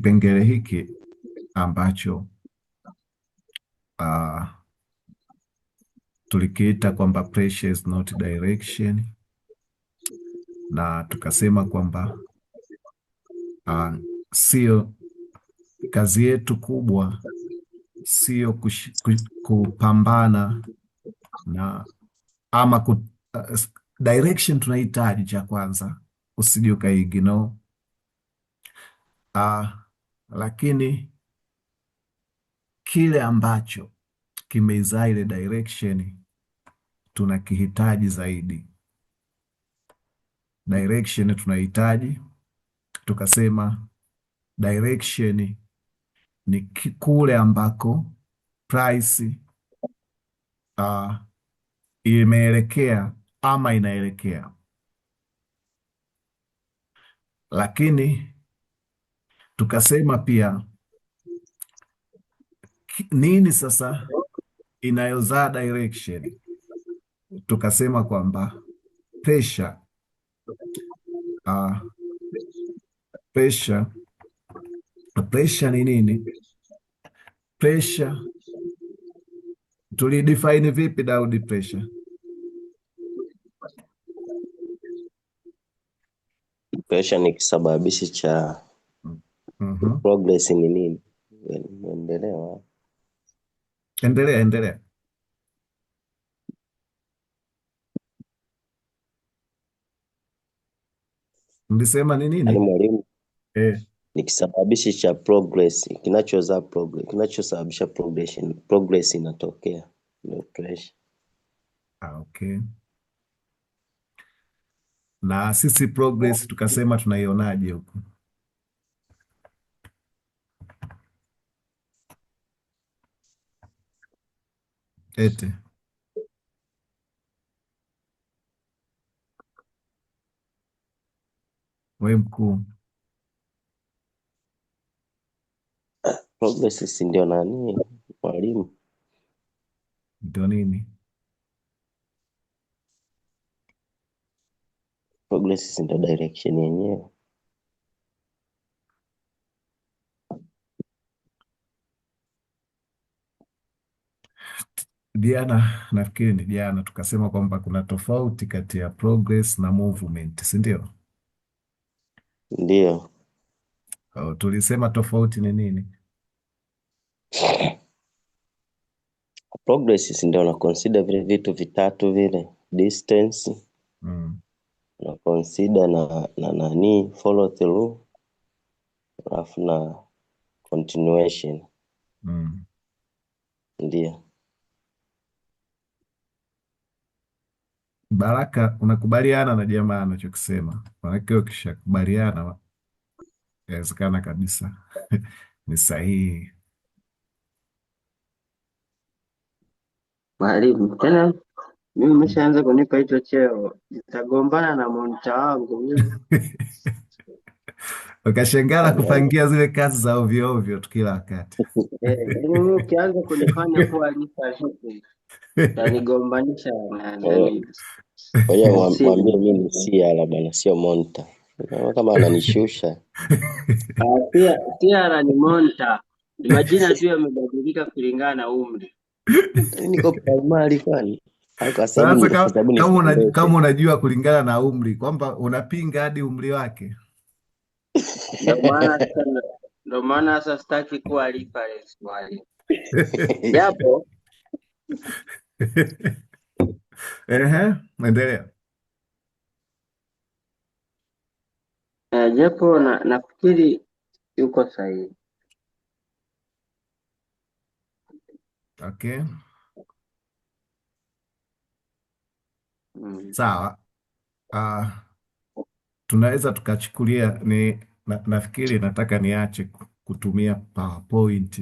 Kipengele hiki ambacho uh, tulikiita kwamba pressure is not direction, na tukasema kwamba sio kazi yetu kubwa, sio kupambana na ama direction tunahitaji, cha kwanza usije ukaignore, lakini kile ambacho kimeizaa ile direction tunakihitaji zaidi. Direction tunahitaji, tukasema direction ni kule ambako price imeelekea ama inaelekea, lakini tukasema pia nini sasa inayozaa direction. Tukasema kwamba pressure pressure ni nini? Pressure tulidefine vipi, Daudi? Pressure ni kisababishi cha progress ni nini? Endelea. Mlisema ni nini? Mwalimu, ni kisababishi cha progress, kinachosababisha progress inatokea, ndio pressure. Okay. Na sisi progress tukasema tunaionaje huko? Ete we mkuu, progress si ndio nani mwalimu? ndio nini? Progress si ndio direction yenyewe. Nafikiri ni jana tukasema kwamba kuna tofauti kati ya progress na movement, si ndio? Ndio. Tulisema tofauti ni nini? Progress si ndio na consider vile vitu vitatu vile, distance, na consider na nani, follow through, alafu na continuation. Ndio. Baraka, unakubaliana na jamaa anachokisema? Maanake ukishakubaliana inawezekana kabisa ni sahihi. Mwalimu, tena mimi umeshaanza kunipa hicho cheo, nitagombana na monita wangu. Ukashangala kupangia zile kazi za ovyo ovyo tu kila wakati. Mimi ukianza kunifanya kuwa lisa hivi utanigombanisha na nani? Mwambie mimi si ala bana, sio monta. Kama ananishusha. Pia ananimonta. Majina tu yamebadilika kulingana na umri. Niko primary kwani? Sasa kama unajua kulingana na umri kwamba unapinga hadi umri wake. Ndio maana sasa sitaki kuwa reference mwalimu. Japo endelea. Japo nafikiri yuko sahihi. Okay. Sawa. Tunaweza tukachukulia nafikiri nataka niache kutumia PowerPoint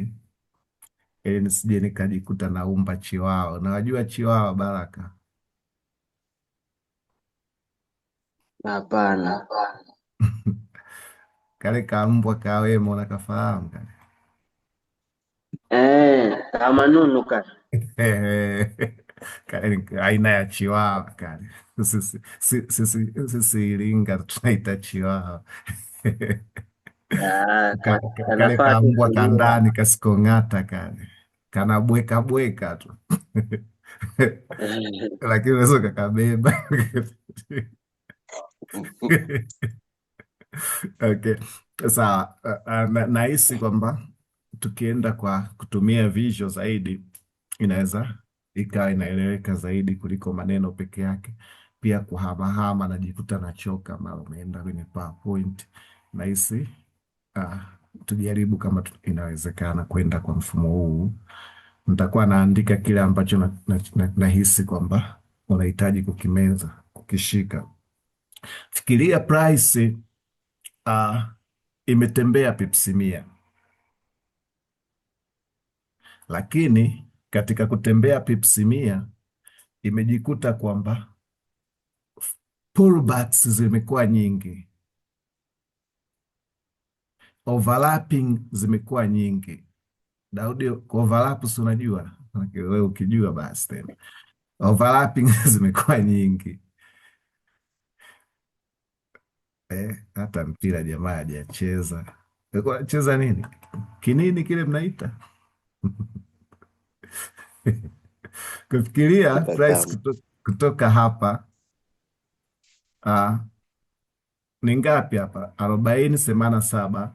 ili nisije nikajikuta naumba chiwao. Nawajua chiwao, Baraka? Hapana. Kale kambwa kawemo nakafahamu kale. Kamanunu kale. Kale aina ya chiwawa kale. Sisi Iringa tunaita chiwawa. Kale kanafaa tu kambwa kulia. kandani kasikong'ata kale kanabweka bweka tu lakini unaweza kakabeba. Okay, sawa. Nahisi kwamba tukienda kwa kutumia visual zaidi inaweza ikawa inaeleweka zaidi kuliko maneno peke yake. Pia kuhamahama najikuta nachoka mara umeenda kwenye PowerPoint. Nahisi ah, tujaribu kama inawezekana kwenda kwa mfumo huu. Nitakuwa naandika kile ambacho nahisi kwamba unahitaji kukimeza, kukishika. Fikiria price imetembea pipsi 100, lakini katika kutembea pipsi 100 imejikuta kwamba pullbacks zimekuwa nyingi, overlapping zimekuwa nyingi. Daudi, overlap si unajua? Wewe ukijua basi tena overlapping zimekuwa nyingi. Hata mpira jamaa hajacheza. Cheza nini? Kinini kile mnaita? Kufikiria price kutoka hapa ni ngapi hapa? 40.87.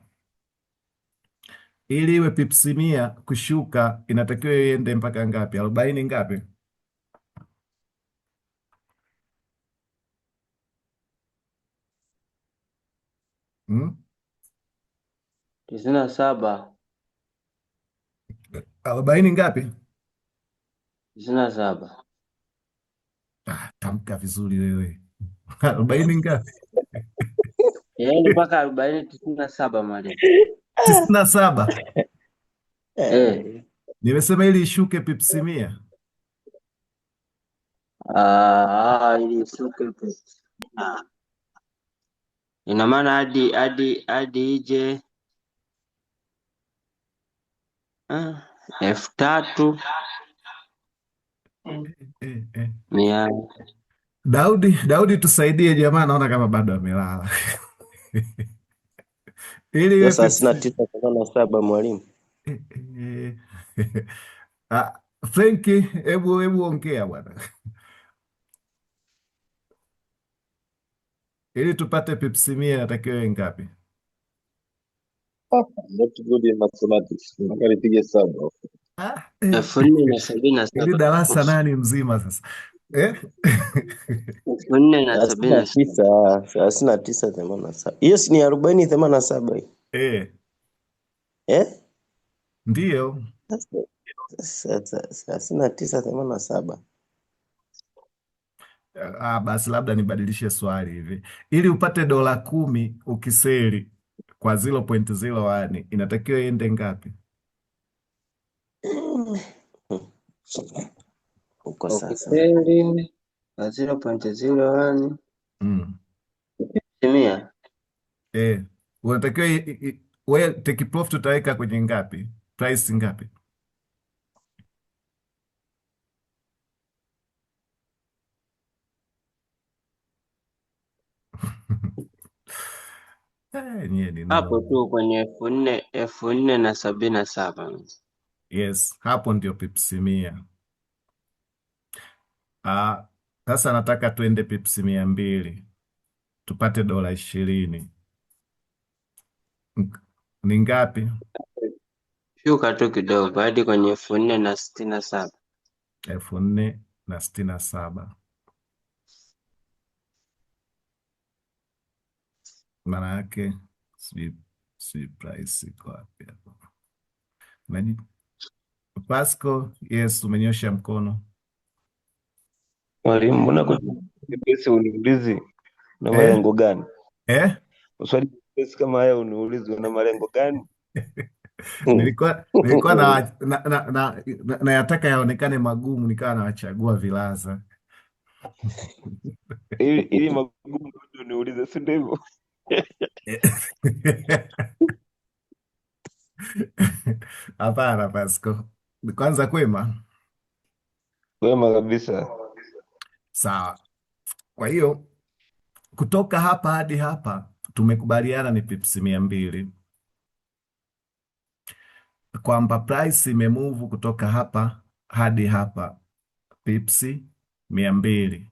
Ili iwe pipsi 100 kushuka inatakiwa iende mpaka ngapi? 40 ngapi? Hmm? 97. 40 ngapi? 97. Tamka vizuri wewe. 40 ngapi? Yaani mpaka 40 97 mwalimu. 97. Nimesema ili ishuke pipsi 100. Ili ishuke pipsi. Ina maana hadi ije 3,000 mia. Daudi tusaidie jamaa, naona kama bado amelala. Ili iwe sasa 39.87 mwalimu. Frenki, hebu ongea bwana. Ili tupate pipsi 100 natakiwa iwe ngapi? Not good in mathematics. Nataka nipige hesabu. 4,077. Ili darasa nani mzima sasa? 4,077. 39.87. Hiyo si ni 40.87 hii? Ndiyo. 39.87. Basi labda nibadilishe swali hivi. Ili upate dola 10 ukiseli kwa 0.01 inatakiwa iende ngapi? Huko sasa. Ukiseli kwa 0.01 timia. Unatakiwa wewe take profit utaweka kwenye ngapi? Price ngapi? Hapo tu kwenye 4,077. Yes, hapo ndio pipsi 100. Sasa nataka tuende pipsi 200 tupate dola 20. Ni ngapi? Shuka tu kidogo hadi kwenye 4,067. 4,067. Maana yake si price iko wapi hapo? Pasco, yes, umenyosha mkono. Mwalimu, mbona kwa pesa uniulizi na malengo gani? Swali pesa kama haya uniulizi na malengo gani? Nilikuwa nayataka yaonekane magumu, nikawa nawachagua vilaza ili magumu ndio niulize, si ndivyo? Hapana Pasco. Kwanza kwema? Kwema kabisa. Sawa. Kwa hiyo kutoka hapa hadi hapa tumekubaliana ni pipsi 200. kwamba price imemove kutoka hapa hadi hapa pipsi 200,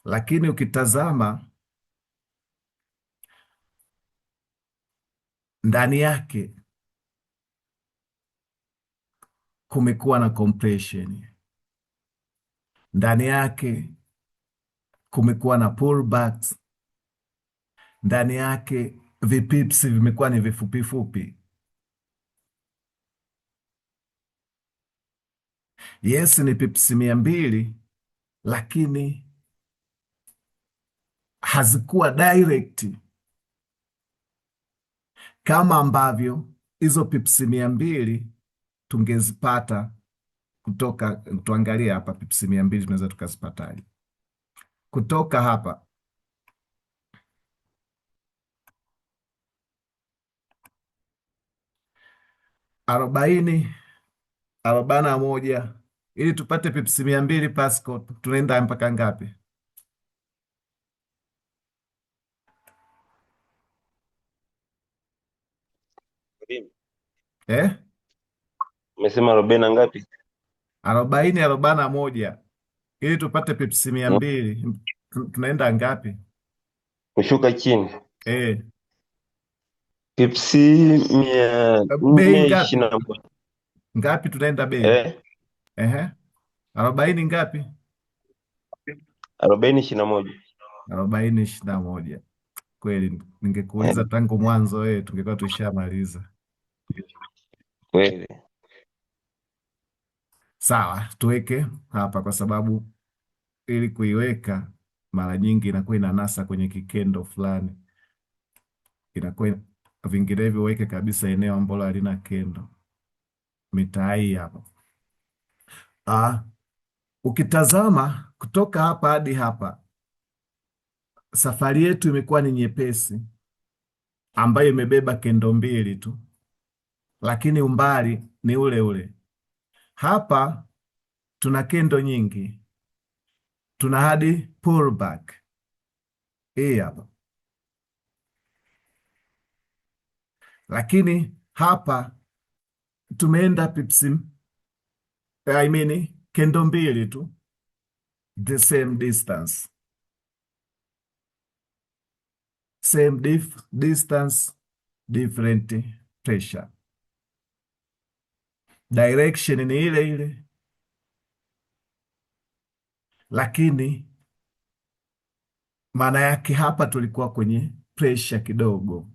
lakini ukitazama ndani yake kumekuwa na compression, ndani yake kumekuwa na pullbacks, ndani yake vipipsi vimekuwa ni vifupifupi. Yes, ni pipsi 200, lakini hazikuwa direct kama ambavyo hizo pipsi 200 tungezipata kutoka, tuangalie hapa pipsi 200 tunaweza tukazipataje kutoka hapa arobaini na moja ili tupate pipsi 200 Pascal, tunaenda mpaka ngapi? Umesema 40 na ngapi? 40 na moja ili tupate pipsi 200 tunaenda ngapi? Kushuka chini. Pipsi bei ngapi? Ngapi tunaenda bei? 40 ngapi? 40 21. Kweli ningekuuliza tangu mwanzo tungekuwa tushamaliza. Kweli. Sawa, tuweke hapa kwa sababu ili kuiweka mara nyingi inakuwa inanasa kwenye kikendo fulani, inakuwa vinginevyo uweke kabisa eneo ambalo halina kendo. Mita hii hapa. Ukitazama kutoka hapa hadi hapa, safari yetu imekuwa ni nyepesi, ambayo imebeba kendo mbili tu, lakini umbali ni ule ule. Hapa tuna kendo nyingi, tuna hadi pullback hii hapa, lakini hapa tumeenda pipsi, kendo mbili tu, the same distance, distance, different pressure. Direction ni ile ile, lakini maana yake hapa tulikuwa kwenye pressure kidogo.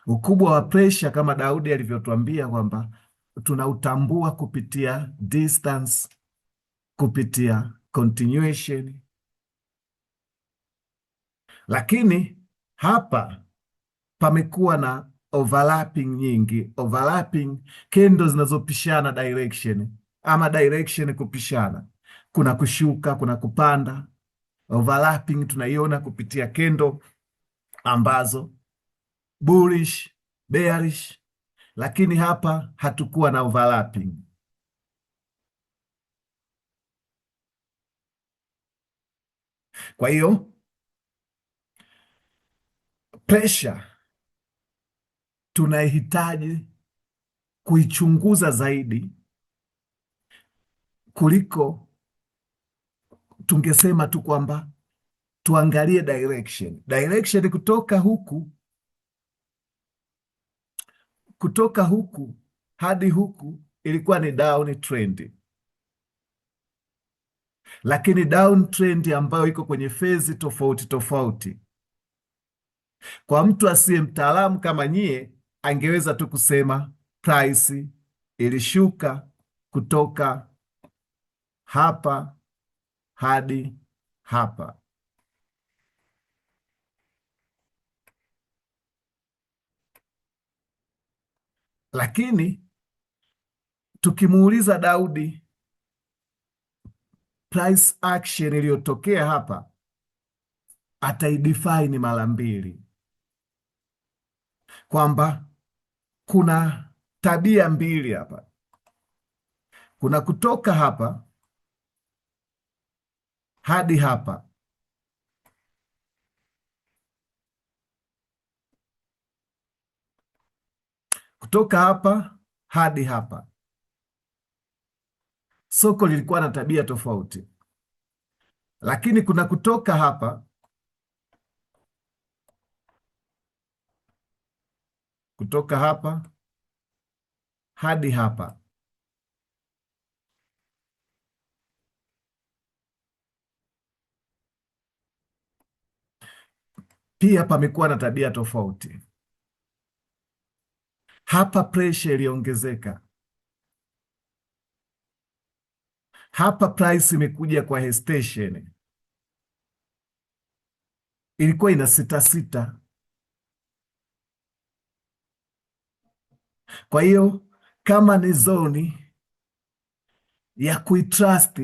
Ukubwa wa pressure kama Daudi alivyotuambia kwamba tunautambua kupitia distance, kupitia continuation, lakini hapa pamekuwa na overlapping nyingi, kendo zinazopishana direction, ama direction kupishana, kuna kushuka, kuna kupanda. Overlapping tunaiona kupitia kendo ambazo bullish, bearish, lakini hapa hatukuwa na overlapping. Kwa hiyo pressure tunahitaji kuichunguza zaidi kuliko tungesema tu kwamba tuangalie direction kutoka huku hadi huku ilikuwa ni down trend, lakini down trend ambayo iko kwenye fezi tofauti tofauti. Kwa mtu asiye mtaalamu kama nyie, angeweza tu kusema price ilishuka kutoka hapa hadi hapa, lakini tukimuuliza Daudi price action iliyotokea hapa, ataidefine mara mbili, kwamba kuna tabia mbili hapa. Kuna kutoka hapa hadi hapa, kutoka hapa hadi hapa soko lilikuwa na tabia tofauti, lakini kuna kutoka hapa hadi hapa pia pamekuwa na tabia tofauti. Hapa pressure iliongezeka, hapa price imekuja kwa hesitation, ilikuwa ina sita. Kwa hiyo kama ni zoni ya kuitrust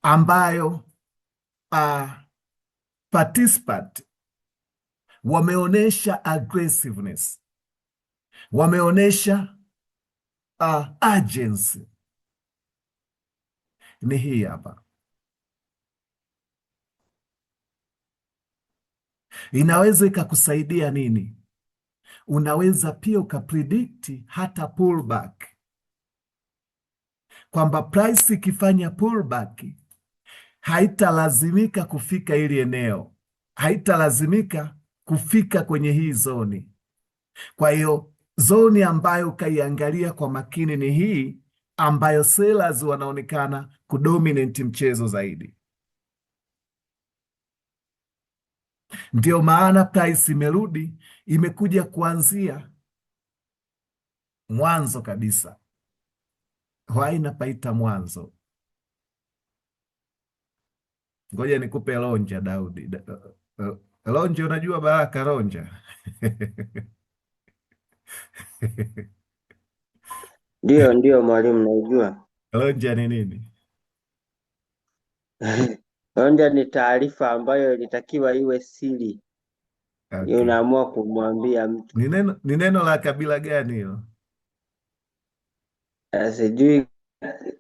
ambayo participant wameonyesha aggressiveness, wameonyesha urgency, ni hii hapa. Inaweza ikakusaidia nini? Unaweza pia ukapredict hata pullback, kwamba price ikifanya pullback haitalazimika kufika ili eneo, haitalazimika kufika kwenye hii zoni. Kwa hiyo zoni ambayo ukaiangalia kwa makini ni hii ambayo sellers wanaonekana kudominate mchezo zaidi. Ndio maana price imerudi, imekuja kuanzia mwanzo kabisa. Inapaita mwanzo. Ngoja nikupe lonja, Daudi. Lonja, unajua Baraka lonja? Ndio mwalimu, naijua. Lonja ni nini? Lonja ni taarifa ambayo ilitakiwa iwe siri. Okay. Unaamua kumwambia mtu. Ni neno la kabila gani hilo? Sijui,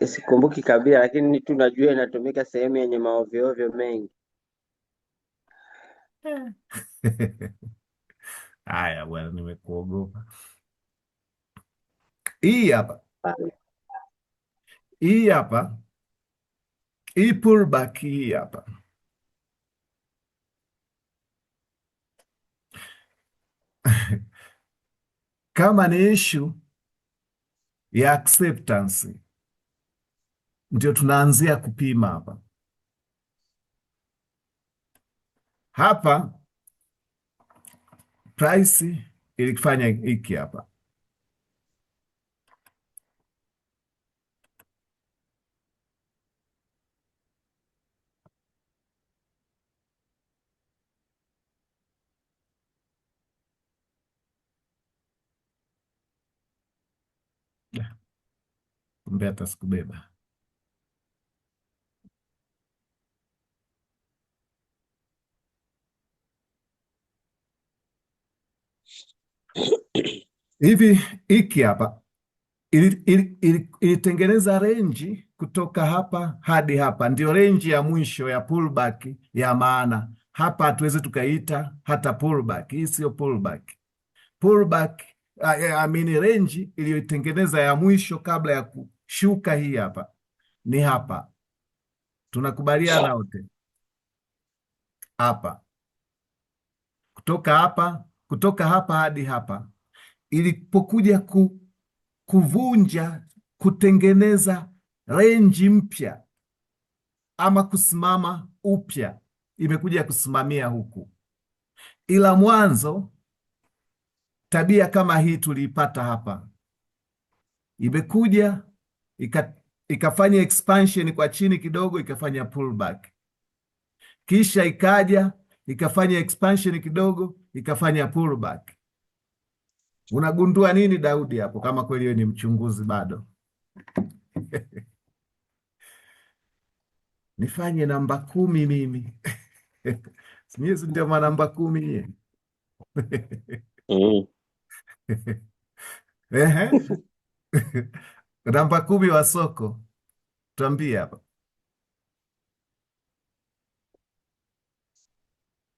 sikumbuki kabila, lakini tu najua inatumika sehemu yenye maovyoovyo mengi. Haya bwana, nimekuogopa. Hii hapa hii pullback hii hapa kama ni issue ya acceptance, ndio tunaanzia kupima hapa. Hapa price ilifanya hiki hapa, kumbe hata sikubeba. Hivi hiki hapa ilitengeneza renji kutoka hapa hadi hapa, ndio renji ya mwisho ya pullback ya maana. Hapa hatuwezi tukaita hata pullback. Hii sio pullback. Pullback renji iliyoitengeneza ya mwisho kabla ya kushuka hii hapa ni hapa. Tunakubaliana wote hapa, kutoka hapa hadi hapa, ilipokuja kuvunja, kutengeneza renji mpya ama kusimama upya, imekuja kusimamia huku. Ila mwanzo tabia kama hii tuliipata hapa, imekuja ikafanya expansion kwa chini kidogo, ikafanya pullback, kisha ikaja ikafanya expansion kidogo, ikafanya pullback. Unagundua nini Daudi hapo, kama kweli wewe ni mchunguzi bado? Nifanye namba 10 mimi. Sinyezi ndio manamba 10 namba 10 wa soko, tuambie hapa.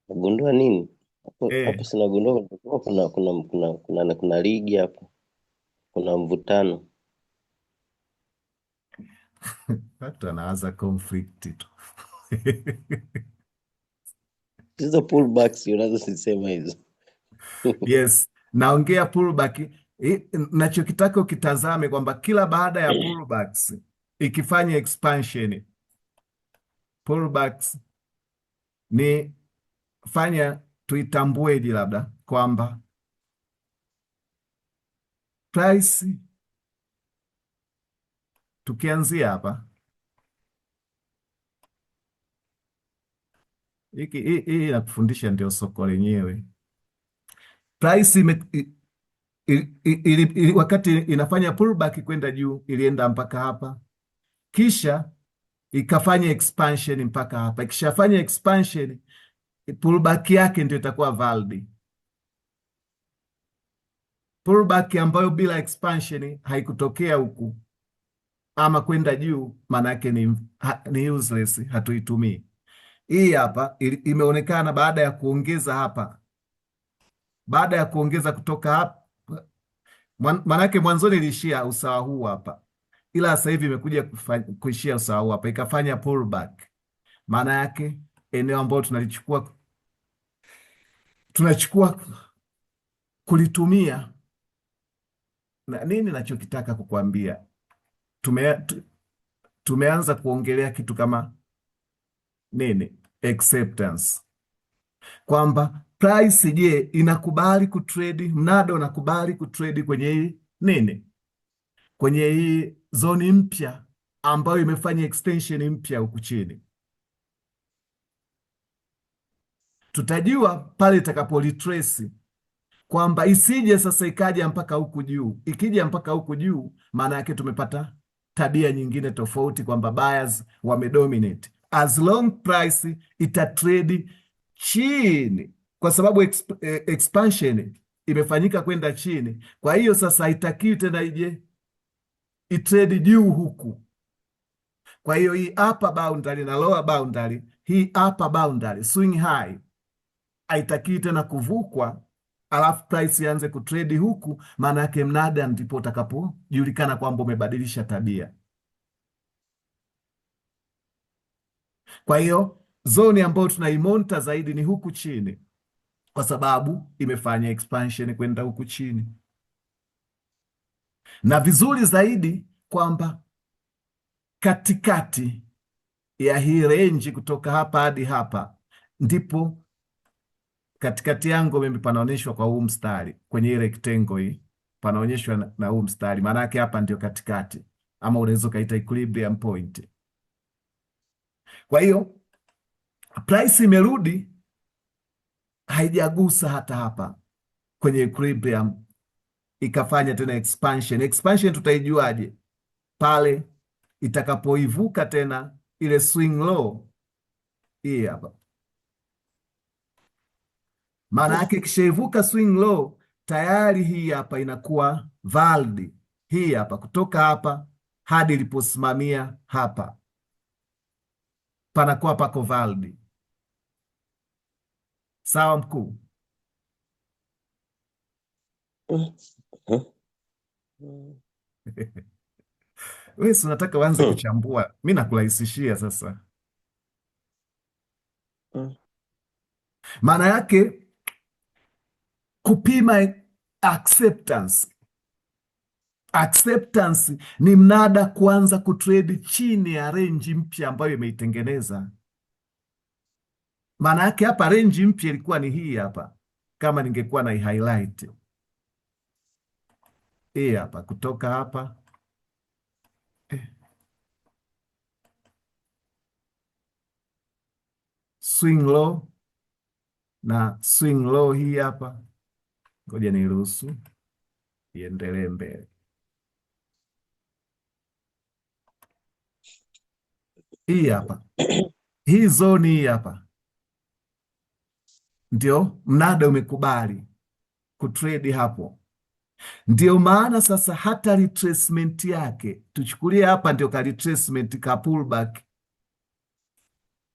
Nagundua nini hapo? Sinagundua kuna ligi hapo. kuna mvutano. Watu wanawaza conflict tu. Hizo pullbacks unazosema hizo. Yes, naongea pullback. Nachokitaka ukitazame kwamba kila baada ya pullbacks ikifanya expansion, pullbacks ni fanya tuitambueje, labda kwamba price tukianzia hapa, hii inakufundisha ndio soko lenyewe. Price wakati inafanya pullback kwenda juu ilienda mpaka hapa, kisha ikafanya expansion mpaka hapa. Ikishafanya expansion, pullback yake ndio itakuwa valid. Pullback ambayo bila expansion haikutokea huku ama kwenda juu, maana yake ni useless, hatuitumii. Hii hapa imeonekana baada ya kuongeza hapa, baada ya kuongeza kutoka hapa, maanake mwanzoni ilishia usawa huu hapa, ila sasa hivi imekuja kuishia usawa huu hapa, ikafanya pullback. Maana yake eneo ambalo tunachukua kulitumia na nini. Nachokitaka kukuambia, tumeanza kuongelea kitu kama nini, acceptance, kwamba price, je, inakubali kutrade, mnada unakubali kutrade kwenye hii nini, kwenye hii zoni mpya ambayo imefanya extension mpya huku chini. Tutajua pale itakapolitrace kwamba isije sasa ikaja mpaka huku juu. Ikija mpaka huku juu, maana yake tumepata tabia nyingine tofauti, kwamba buyers wamedominate. As long price itatrade chini, kwa sababu expansion imefanyika kwenda chini. Kwa hiyo sasa haitakiwi tena ije itrade juu huku. Kwa hiyo hii upper boundary na lower boundary, hii upper boundary swing high haitakiwi tena kuvukwa, alafu price ianze kutrade huku. Maana yake mnada ndipo utakapojulikana kwamba umebadilisha tabia. Kwa hiyo zoni ambayo tunaimonta zaidi ni huku chini, kwa sababu imefanya expansion kwenda huku chini, na vizuri zaidi kwamba katikati ya hii range kutoka hapa hadi hapa, ndipo katikati yangu mimi panaonyeshwa kwa huu mstari, kwenye ile rectangle hii panaonyeshwa na huu mstari. Maana yake hapa ndio katikati, ama unaweza ukaita equilibrium point. Kwa hiyo price imerudi, haijagusa hata hapa kwenye equilibrium, ikafanya tena expansion. Expansion tutaijuaje? Pale itakapoivuka tena ile swing low hii hapa. Maana yake ikishaivuka swing low, tayari hii hapa inakuwa valid. Hii hapa kutoka hapa hadi iliposimamia hapa panakuwa pako valid. Sawa mkuu? Wewe si unataka uanze kuchambua, mi nakurahisishia sasa. Maana yake kupima acceptance. Acceptance ni mnada kuanza kutrade chini ya range mpya ambayo imeitengeneza. Maana yake hapa range mpya ilikuwa ni hii hapa, kama ningekuwa na highlight hii hapa, kutoka hapa swing low na swing low hii hapa. Ngoja niruhusu iendelee mbele. Hii hapa, hii zoni hii hapa ndio mnada umekubali kutrade hapo. Ndio maana sasa hata retracement yake tuchukulie hapa, ndio ka retracement ka pullback,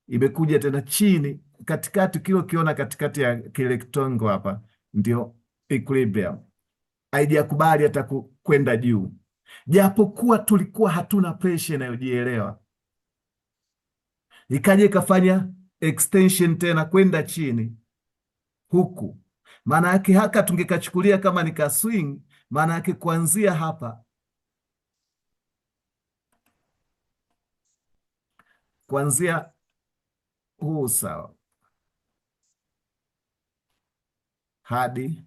imekuja tena chini katikati. Kile ukiona katikati ya kile kitongo hapa ndio equilibrium, haijakubali hata kwenda juu, japokuwa tulikuwa hatuna pressure inayojielewa, ikaja ikafanya extension tena kwenda chini huku. Maana yake haka tungekachukulia kama ni ka swing, maana yake kuanzia hapa, kuanzia huu sawa hadi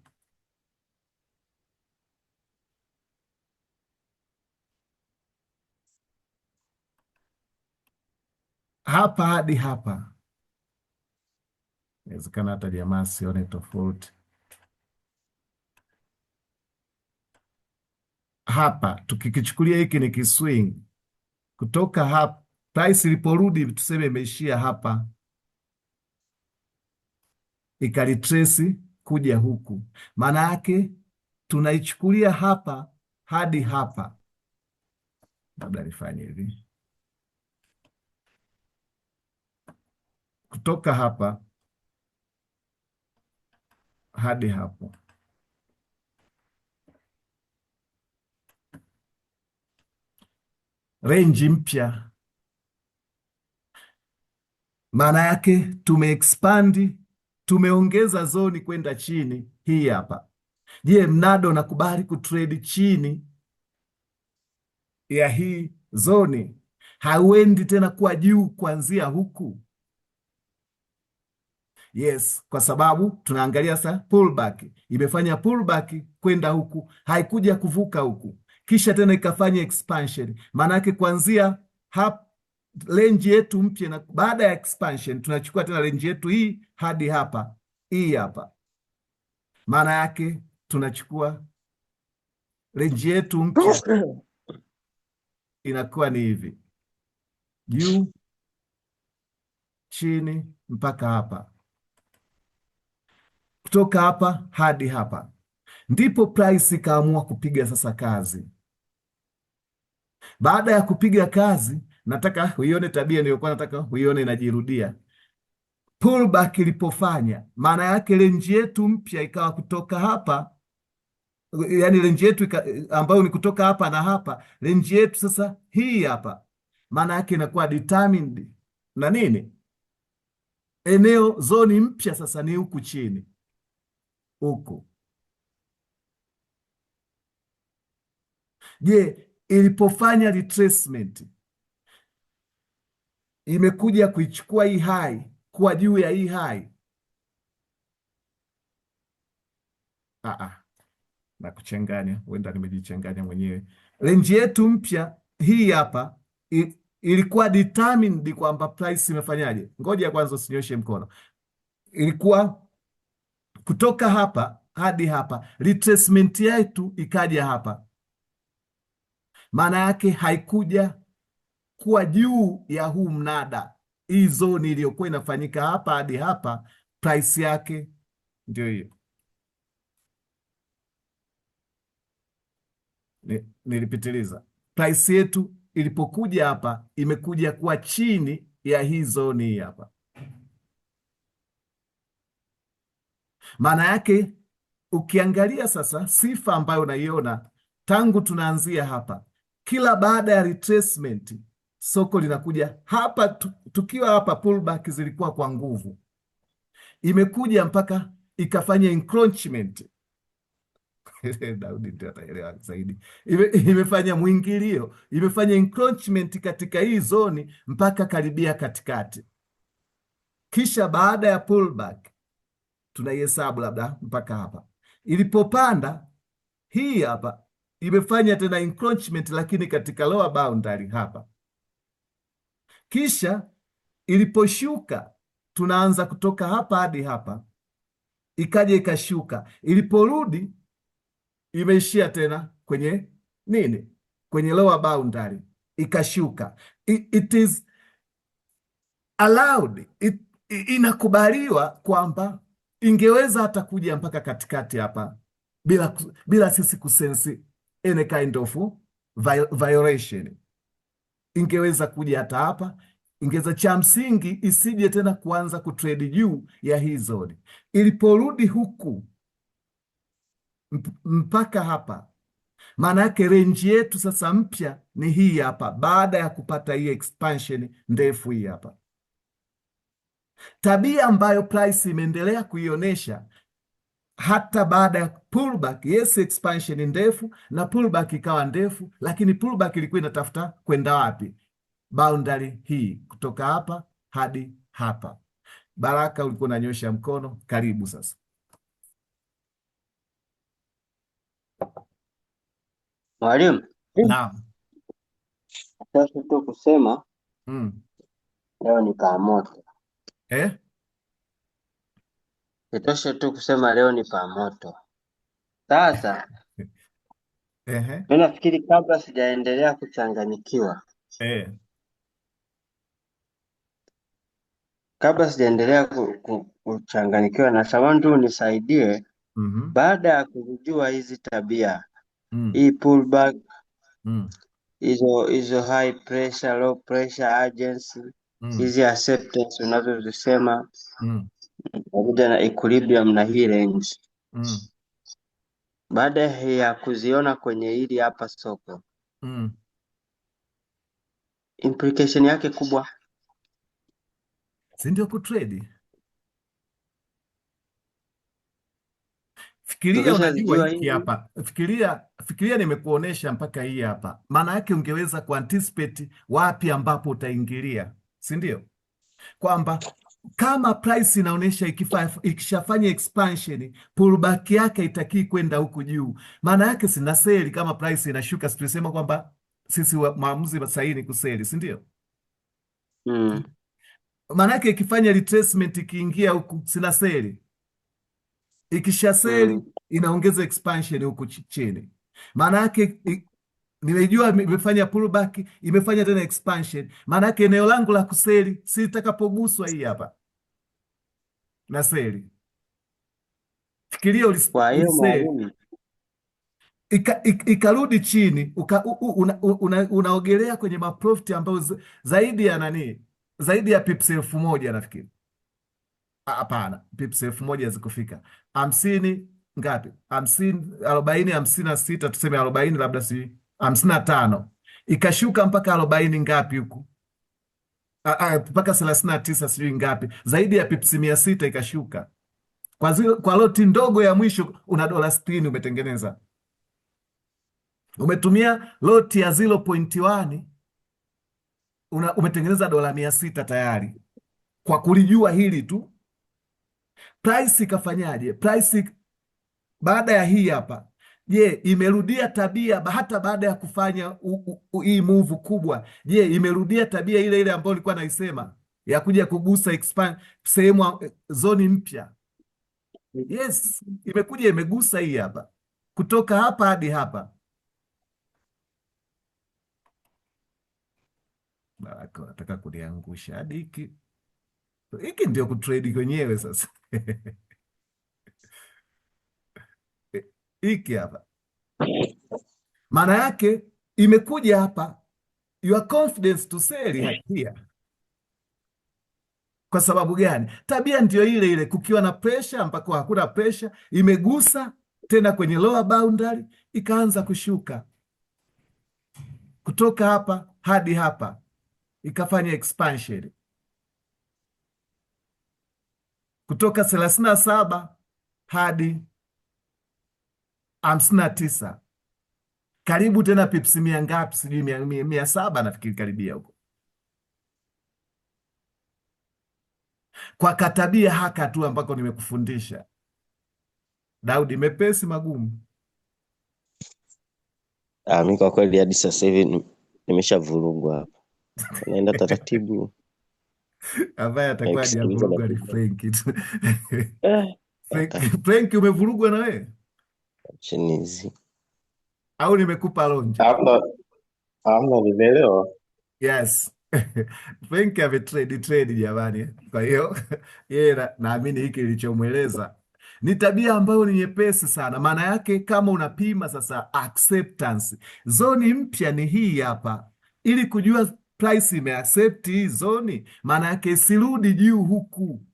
hapa hadi hapa. Inawezekana hata jamaa sione tofauti. Hapa tukikichukulia hiki ni kiswing, kutoka hapa price iliporudi tuseme imeishia hapa, ikalitresi kuja huku, maana yake tunaichukulia hapa hadi hapa. Labda nifanye hivi, kutoka hapa hadi hapo, range mpya. Maana yake tumeexpand, tumeongeza zoni kwenda chini. Hii hapa. Je, mnado nakubali kutrade chini ya hii zoni? Hauendi tena kuwa juu kuanzia huku? Yes, kwa sababu tunaangalia sasa pullback. Imefanya pullback kwenda huku, haikuja kuvuka huku, kisha tena ikafanya expansion. Maana yake kuanzia hapa range yetu mpya, na baada ya expansion tunachukua tena range yetu hii hadi hapa, hii hapa. Maana yake tunachukua range yetu mpya inakuwa ni hivi, juu chini mpaka hapa, kutoka hapa hadi hapa. Ndipo price ikaamua kupiga sasa kazi. Baada ya kupiga kazi, nataka uione tabia niliyokuwa nataka uione inajirudia. Pullback ilipofanya, maana yake range yetu mpya ikawa kutoka hapa, yani range yetu ambayo ni kutoka hapa na hapa, range yetu sasa hii hapa, maana yake inakuwa determined na nini? Eneo zoni mpya sasa ni huku chini huku. Je, ilipofanya retracement imekuja kuichukua hii high kuwa juu ya hii high? Na kuchanganya, huenda nimejichanganya mwenyewe. Range yetu mpya hii hapa ilikuwa determined kwamba price imefanyaje? Ngoja kwanza usinyoshe mkono. Ilikuwa kutoka hapa hadi hapa, retracement yetu ikaja hapa, maana yake haikuja kuwa juu ya huu mnada. Hii zoni iliyokuwa inafanyika hapa hadi hapa, price yake ndio hiyo. Nilipitiliza. Price yetu ilipokuja hapa, imekuja kuwa chini ya hii zoni hii hapa. Maana yake ukiangalia sasa sifa ambayo unaiona tangu tunaanzia hapa, kila baada ya retracement soko linakuja hapa. Tukiwa hapa pullback zilikuwa kwa nguvu, imekuja mpaka ikafanya encroachment. Daudi ndio ataelewa zaidi. Imefanya mwingilio, imefanya encroachment katika hii zoni mpaka karibia katikati, kisha baada ya pullback tunaihesabu labda mpaka hapa. Ilipopanda hii hapa, imefanya tena encroachment, lakini katika lower boundary hapa. Kisha iliposhuka, tunaanza kutoka hapa hadi hapa, ikaja ikashuka. Iliporudi imeishia tena kwenye nini? Kwenye lower boundary, ikashuka. It is allowed, inakubaliwa kwamba ingeweza hata kuja mpaka katikati hapa bila sisi kusensi any kind of violation. Ingeweza kuja hata hapa, ingeweza, cha msingi isije tena kuanza kutrade juu ya hii zoni. Iliporudi huku mpaka hapa, Maana yake range yetu sasa mpya ni hii hapa, baada ya kupata hii expansion ndefu hii hapa. Tabia ambayo price imeendelea kuionyesha hata baada ya pullback. Yes, expansion ndefu na pullback ikawa ndefu, lakini pullback ilikuwa inatafuta kwenda wapi? Boundary hii, kutoka hapa hadi hapa. Baraka, ulikuwa unanyosha mkono, karibu sasa. Mwalimu. Naam. Sasa tu kusema leo ni pamoto. Itoshe tu kusema leo ni pamoto. Sasa mimi nafikiri kabla sijaendelea kuchanganyikiwa, kuchanganyikiwa, na sababu tu nisaidie baada ya kujua hizi tabia, hii pullback, hizo high pressure, low pressure, urgency, hizi acceptance unazozisema, pamoja na equilibrium na hii range. Baada ya kuziona kwenye hili hapa soko, implication yake kubwa, si ndio kutrade? Fikiria, unajua hiki hapa, fikiria nimekuonesha mpaka hii hapa. Maana yake ungeweza kuanticipate wapi ambapo utaingilia, si ndio? Kwamba kama price inaonyesha ikishafanya expansion, pullback yake itakii kwenda huku juu. Maana yake sina seli. Kama price inashuka, tulisema kwamba sisi maamuzi sahihi ni kuseli, si ndio? Maana yake ikifanya retracement, ikiingia huku, sina seli. Ikisha seli inaongeza expansion huku chini. Maana yake nimejua imefanya pullback, imefanya tena expansion. Maana yake eneo langu la kuseli si itakapoguswa hii hapa na seli. Fikiria uliseli ikarudi chini, unaogelea kwenye maprofit ambayo zaidi ya pips 1000 nafikiri. Hapana, pips 1000 zikufika 50 ngapi? 50, 40, 56, tuseme 40, labda si 55, ikashuka mpaka 40 ngapi huku, mpaka 39 sijui ngapi, zaidi ya pips 600 ikashuka. Kwa loti ndogo ya mwisho una $60 umetengeneza. Umetumia loti ya 0.1 umetengeneza $600 tayari, kwa kulijua hili tu. Price ikafanyaje? Price baada ya hii hapa, je, imerudia tabia hata baada ya kufanya hii move kubwa? Je, imerudia tabia ile ile ambayo nilikuwa naisema ya kuja kugusa expand sehemu zoni mpya? Yes, imekuja imegusa hii hapa, kutoka hapa hadi hapa. Baraka nataka kuniangusha hadi hiki ndio kutrade kwenyewe sasa. Hiki hapa maana yake imekuja hapa, your confidence to sell here. Kwa sababu gani? Tabia ndio ile ile, kukiwa na pressure mpaka hakuna pressure, imegusa tena kwenye lower boundary, ikaanza kushuka kutoka hapa hadi hapa, ikafanya expansion kutoka 37 hadi 59, karibu tena pips 100 ngapi, sijui 100 nafikiri, karibia huko. Kwa katabia haka tu ambako nimekufundisha Daudi, mepesi magumu. Mimi kwa kweli hadi sasa hivi nimeshavurugwa hapa, naenda taratibu. Ambaye atakuwa hajavurugwa ni Frank tu. Frank, umevurugwa na wewe chinizi au nimekupa lonja? Hamna, nimeelewa. Yes. Frank ametrade jamani. Kwa hiyo yeye naamini hiki nilichomweleza ni tabia ambayo ni nyepesi sana. Maana yake kama unapima sasa acceptance, zoni mpya ni hii hapa, ili kujua price imeaccept hii zoni, maana yake isirudi juu huku.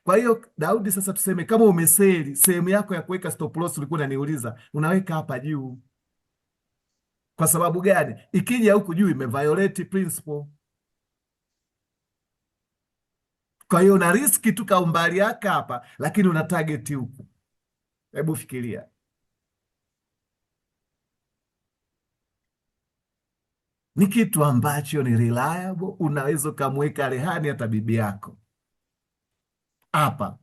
Kwa hiyo Daudi, sasa tuseme kama umeseli, sehemu yako ya kuweka stop loss ulikuwa unaniuliza, unaweka hapa juu. Kwa sababu gani? Ikija huku juu imeviolate principle. Kwa hiyo una riski tu kaumbali yaka hapa, lakini una target huku. Hebu fikiria. Ni kitu ambacho ni reliable, unaweza ukamweka rehani hata bibi yako hapa.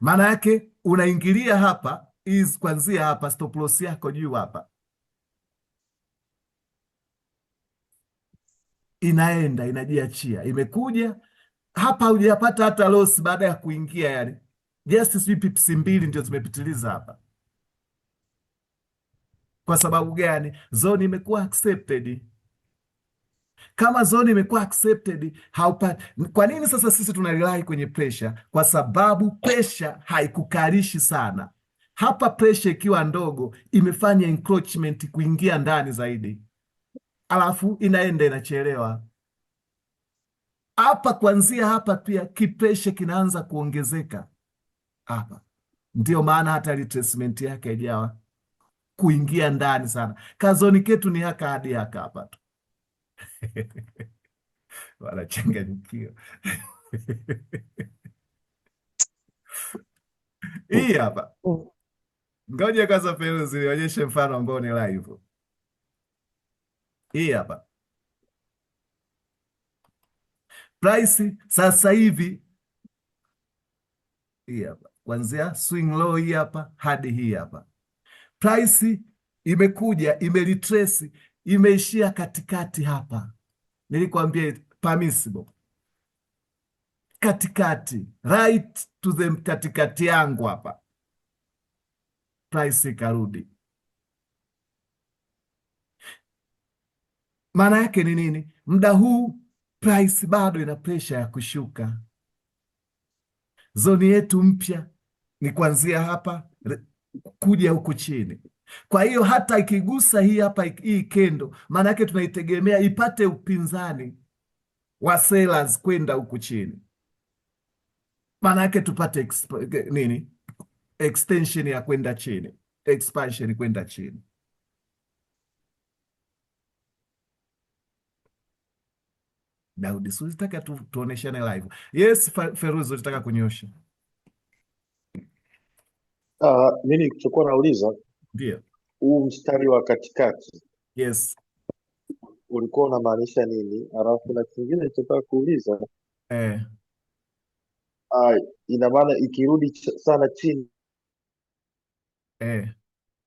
Maana yake unaingilia hapa is kwanzia hapa, stop loss yako juu hapa, inaenda inajiachia, imekuja hapa, hujapata hata loss baada ya kuingia, yani just sijui pips 2 ndio zimepitiliza hapa. Kwa sababu gani? Zone imekuwa accepted. Kama zone imekuwa accepted, haupati. Kwa nini sasa sisi tuna rely kwenye pressure? Kwa sababu pressure haikukarishi sana. Hapa pressure ikiwa ndogo imefanya encroachment kuingia ndani zaidi, alafu inaenda inachelewa hapa. Kuanzia hapa pia kipressure kinaanza kuongezeka hapa, ndio maana hata retracement yake haijawa kuingia ndani sana. Kazoni ketu ni haka hadi haka hapa tu. Wanachanganyikiwa. Hii hapa, ngoja kwanza Feruzi nionyeshe mfano ambao ni live. Hii hapa price sasa hivi, hii hapa kuanzia swing low hii hapa hadi hii hapa, price imekuja imelitrace, imeishia katikati hapa. Nilikwambia permissible katikati, right to the katikati yangu hapa, price ikarudi. Maana yake ni nini? Muda huu price bado ina pressure ya kushuka. Zoni yetu mpya ni kuanzia hapa kuja huku chini. Kwa hiyo hata ikigusa hii hapa, hii kendo, maana yake tunaitegemea ipate upinzani wa sellers kwenda huku chini, maana yake tupate nini, extension ya kwenda chini, expansion kwenda chini. Daudi, si unataka tuoneshane live? Yes, Feruzi, unataka kunyosha? Mimi nilichokuwa nauliza, ndio huu mstari wa katikati, yes, ulikuwa unamaanisha nini? Alafu na kingine nilichotaka kuuliza, ina maana ikirudi sana chini